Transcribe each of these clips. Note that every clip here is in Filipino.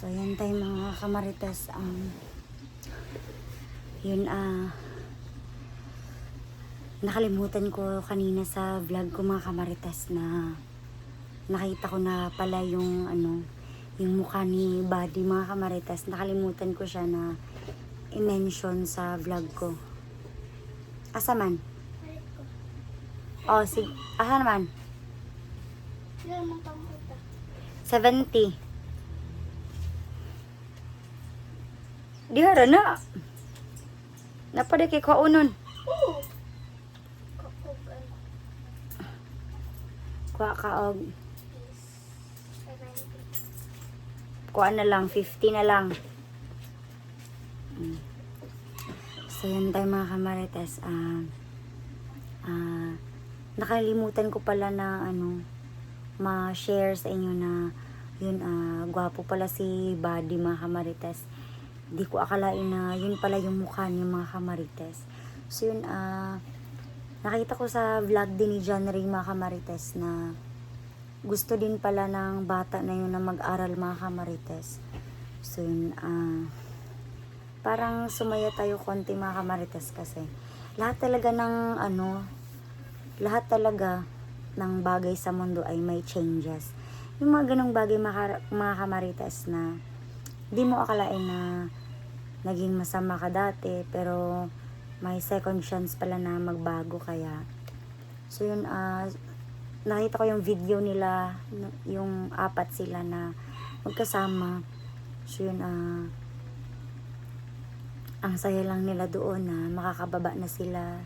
So, yan tayo mga kamarites. Yun, nakalimutan ko kanina sa vlog ko mga kamarites na nakita ko na pala yung yung mukha ni Buddy mga kamarites. Nakalimutan ko siya na i-mention sa vlog ko. Asa man? Oh, sige. Asa naman? 70. Dihara na. Napada kay kaunon. Kuha ka og kuha na lang 50 na lang. So yun tayo mga kamarites. Nakalimutan ko pala na ma-share sa inyo na yun, gwapo pala si Buddy mga kamarites. Di ko akalain na yun pala yung mukha niya mga kamarites. So yun, nakita ko sa vlog din ni John Ray mga kamarites na gusto din pala ng bata na yun na mag-aral mga kamarites. So yun, parang sumaya tayo konti mga kamarites kasi lahat talaga ng bagay sa mundo ay may changes. Yung mga ganong bagay mga kamarites na di mo akalain na naging masama ka dati, pero may second chance pala na magbago kaya. So yun, nakita ko yung video nila, yung apat sila na magkasama. So yun, ang saya lang nila doon na makakababa na sila.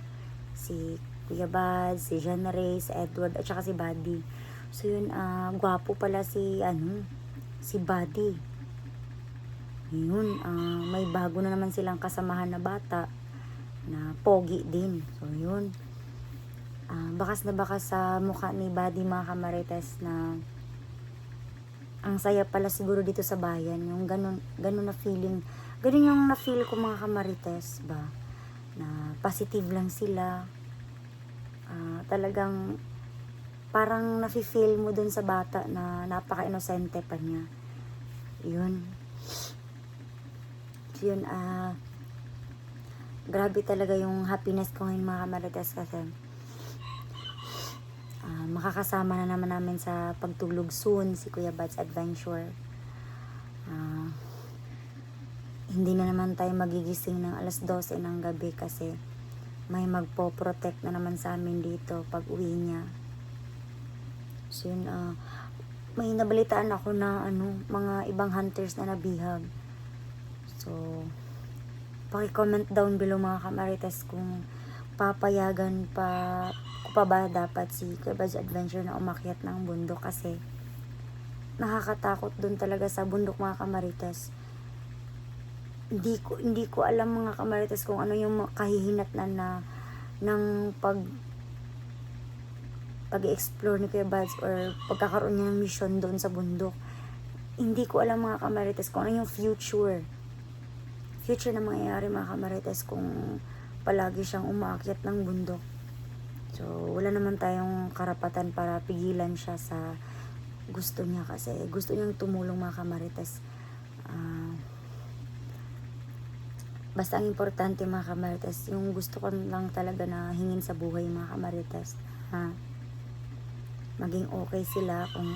Si Kuya Bad, si John Ray, si Edward, at saka si Buddy. So yun, gwapo pala si Buddy. Yun, may bago na naman silang kasamahan na bata na pogi din. So yun, bakas na bakas sa mukha ni Buddy mga kamarites na ang saya pala siguro dito sa bayan. Yung ganun na feeling, ganun yung na-feel ko mga kamarites ba, na positive lang sila. Talagang parang nafe-feel mo dun sa bata na napaka-inosente pa niya. Yun. Yun, grabe talaga yung happiness ko ngayon mga kamarites kasi makakasama na naman namin sa pagtulog soon si Kuya Bad's Adventure. Hindi na naman tayo magigising ng alas 12 ng gabi kasi may magpo-protect na naman sa amin dito pag uwi niya. So yun, may nabalitaan ako na mga ibang hunters na nabihag. So, paki-comment down below mga kamarites kung papayagan ko pa ba dapat si Kuya Bad's Adventure na umakyat ng bundok kasi nakakatakot dun talaga sa bundok mga kamarites. Hindi ko alam mga kamarites kung ano yung kahihinatnan na ng pag-explore ni Kuya Bad's or pagkakaroon niya ng mission doon sa bundok. Hindi ko alam mga kamarites kung ano yung future na mangyayari mga kamarites kung palagi siyang umaakyat ng bundok. So, wala naman tayong karapatan para pigilan siya sa gusto niya kasi gusto niyang tumulong mga kamarites. Basta ang importante mga kamarites, yung gusto ko lang talaga na hingin sa buhay mga kamarites, maging okay sila kung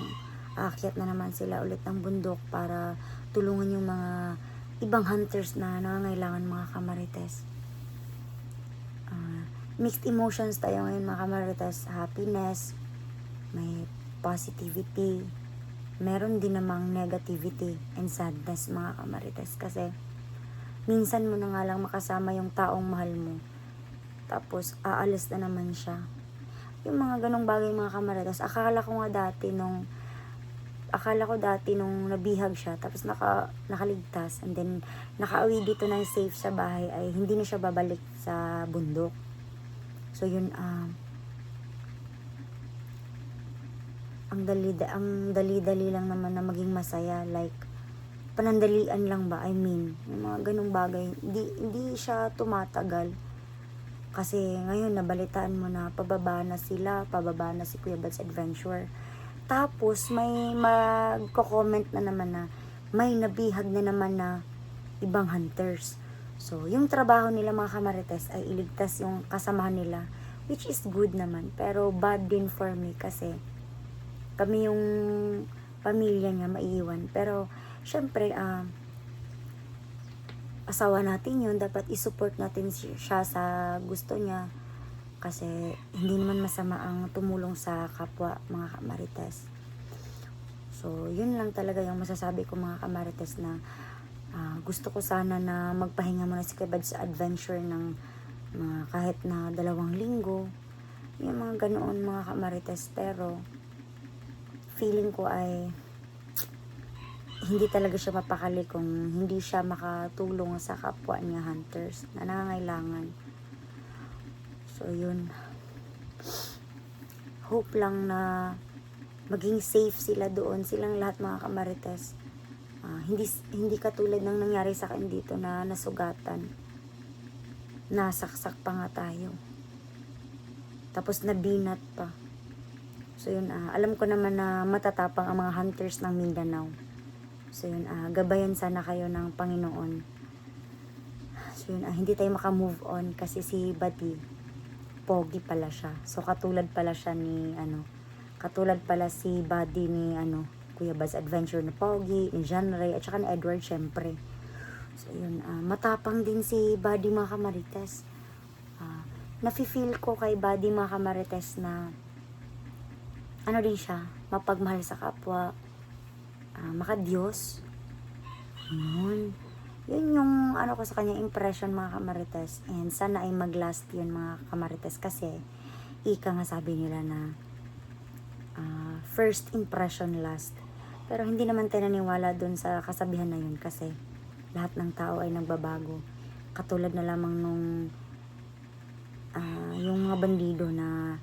aakyat na naman sila ulit ng bundok para tulungan yung mga ibang hunters na nangangailangan mga kamarites. Mixed emotions tayo ngayon mga kamarites. Happiness, may positivity, meron din namang negativity and sadness mga kamarites kasi minsan mo na nga lang makasama yung taong mahal mo tapos aalis na naman siya. Yung mga ganong bagay mga kamarites, akala ko dati nung nabihag siya tapos nakaligtas and then nakauwi dito ng safe sa bahay ay hindi na siya babalik sa bundok. So yun, ang dali-dali lang naman na maging masaya, like panandalian lang ba, yung mga ganong bagay, hindi siya tumatagal kasi ngayon nabalitaan mo na pababa na si Kuya Bad's Adventure. Tapos may magko-comment na naman na may nabihag na naman na ibang hunters. So, yung trabaho nila mga kamarites ay iligtas yung kasamahan nila, which is good naman. Pero bad din for me kasi kami yung pamilya niya maiiwan. Pero, syempre, asawa natin yun. Dapat isupport natin siya sa gusto niya. Kasi, hindi naman masama ang tumulong sa kapwa mga kamarites. So, yun lang talaga yung masasabi ko mga kamarites na gusto ko sana na magpahinga muna si Kuya Bad sa adventure ng kahit na 2 linggo. Yung mga ganoon mga kamarites. Pero, feeling ko ay hindi talaga siya mapakali kung hindi siya makatulong sa kapwa niya hunters na nangangailangan. So, yun. Hope lang na maging safe sila doon, silang lahat mga kamarites. Hindi katulad ng nangyari sa akin dito na nasugatan. Nasaksak pa nga tayo. Tapos nabinat pa. So yun, alam ko naman na matatapang ang mga hunters ng Mindanao. So yun, gabayan sana kayo ng Panginoon. So yun, hindi tayo makamove on kasi si Buddy, pogi pala siya. So katulad pala siya ni, katulad pala si Buddy ni, Kuya Bad's Adventure na pogi, ni John Ray, at saka ni Edward syempre. So yun, matapang din si Buddy mga kamarites. Nafe-feel ko kay Buddy mga kamarites na din siya, mapagmahal sa kapwa, makadiyos. Yun yung ko sa kanya impression mga kamarites, and sana ay maglast yun mga kamarites kasi ika nga sabi nila na first impression last. Pero hindi naman tayo naniwala dun sa kasabihan na yun kasi lahat ng tao ay nagbabago. Katulad na lamang nung yung mga bandido na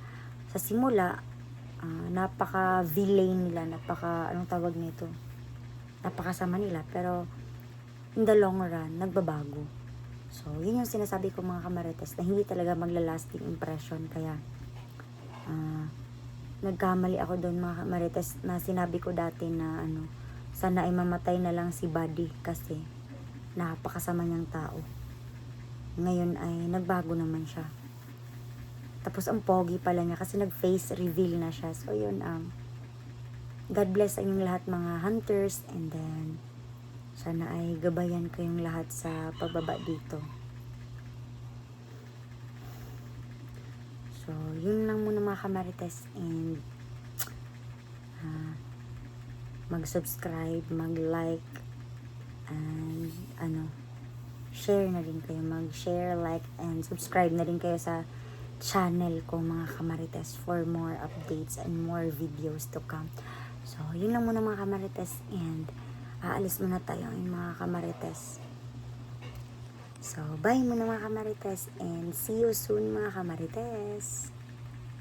sa simula napaka-villain nila, anong tawag nito? Napakasama nila, pero in the long run, nagbabago. So, yun yung sinasabi ko mga kamarites na hindi talaga magla-lasting impression. Kaya, nagkamali ako doon mga kamarites na sinabi ko dati na sana ay mamatay na lang si Buddy kasi napakasama niyang tao. Ngayon ay nagbago naman siya. Tapos ang pogi pala niya kasi nag-face reveal na siya. So yun, God bless sa inyong lahat mga hunters, and then sana ay gabayan kayong lahat sa pagbaba dito. So, yun lang muna mga kamarites, and mag-subscribe, mag-like, and share na rin kayo. Mag-share, like, and subscribe na rin kayo sa channel ko mga kamarites for more updates and more videos to come. So, yun lang muna mga kamarites, and aalis muna tayo mga kamarites. So, bye muna mga kamarites, and see you soon mga kamarites.